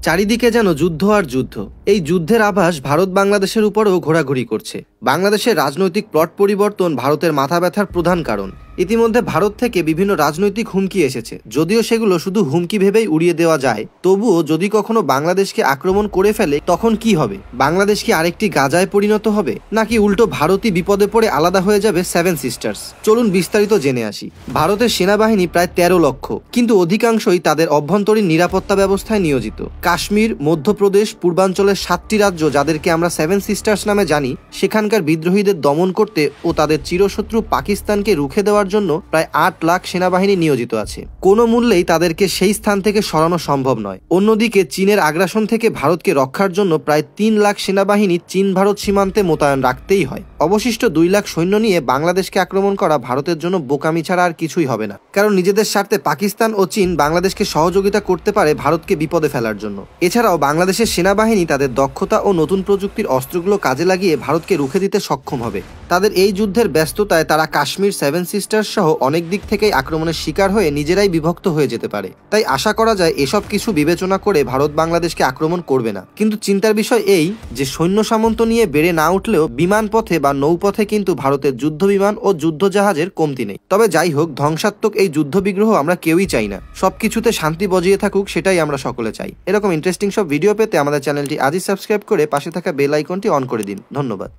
চারিদিকে যেন যুদ্ধ আর যুদ্ধ। এই যুদ্ধের আভাস ভারত বাংলাদেশের উপরেও ঘোরাঘুরি করছে। বাংলাদেশের রাজনৈতিক প্লট পরিবর্তন ভারতের মাথা ব্যথার প্রধান কারণ। ইতিমধ্যে ভারত থেকে বিভিন্ন রাজনৈতিক হুমকি এসেছে, যদিও সেগুলো শুধু হুমকি ভেবেই উড়িয়ে দেওয়া যায়। তবুও যদি কখনো বাংলাদেশকে আক্রমণ করে ফেলে তখন কি হবে? বাংলাদেশ কি আরেকটি গাজায় পরিণত হবে, নাকি উল্টো ভারতই বিপদে পড়ে আলাদা হয়ে যাবে সেভেন সিস্টার্স? চলুন বিস্তারিত জেনে আসি। ভারতের সেনাবাহিনী প্রায় 13 লক্ষ, কিন্তু অধিকাংশই তাদের অভ্যন্তরীণ নিরাপত্তা ব্যবস্থায় নিয়োজিত। কাশ্মীর, মধ্যপ্রদেশ, পূর্বাঞ্চলের 7টি রাজ্য, যাদেরকে আমরা সেভেন সিস্টার্স নামে জানি, সেখানকার বিদ্রোহীদের দমন করতে ও তাদের চিরশত্রু পাকিস্তানকে রুখে দেওয়ার জন্য প্রায় 8 লাখ সেনাবাহিনী নিয়োজিত আছে। কোনো মূল্যেই তাদেরকে সেই স্থান থেকে সরানো সম্ভব নয়। অন্যদিকে চীনের আগ্রাসন থেকে ভারতকে রক্ষার জন্য প্রায় 3 লাখ সেনাবাহিনী চীন ভারত সীমান্তে মোতায়েন রাখতেই হয়। অবশিষ্ট 2 লাখ সৈন্য নিয়ে বাংলাদেশকে আক্রমণ করা ভারতের জন্য বোকামি ছাড়া আর কিছুই হবে না। কারণ নিজেদের স্বার্থে পাকিস্তান ও চীন বাংলাদেশকে সহযোগিতা করতে পারে ভারতকে বিপদে ফেলার জন্য। এছাড়াও বাংলাদেশের সেনাবাহিনী তাদের দক্ষতা ও নতুন প্রযুক্তির অস্ত্রগুলো কাজে লাগিয়ে ভারতকে রুখে দিতে সক্ষম হবে। তাদের এই যুদ্ধের ব্যস্ততায় তারা কাশ্মীর, সেভেন সিস্টার্স সহ অনেক দিক থেকেই আক্রমণের শিকার হয়ে নিজেরাই বিভক্ত হয়ে যেতে পারে। তাই আশা করা যায় এসব কিছু বিবেচনা করে ভারত বাংলাদেশকে আক্রমণ করবে না। কিন্তু চিন্তার বিষয় এই যে সৈন্য সামন্ত নিয়ে বেড়ে না উঠলেও বিমান পথে বা নৌপথে কিন্তু ভারতের যুদ্ধ বিমান ও যুদ্ধ জাহাজের কমতি নেই। তবে যাই হোক, ধ্বংসাত্মক এই যুদ্ধ বিগ্রহ আমরা কেউই চাই না। সবকিছুতে শান্তি বজিয়ে থাকুক, সেটাই আমরা সকলে চাই। এরকম ইন্টারেস্টিং সব ভিডিও পেতে আমাদের চ্যানেলটি আজই সাবস্ক্রাইব করে পাশে থাকা বেল আইকনটি অন করে দিন। ধন্যবাদ।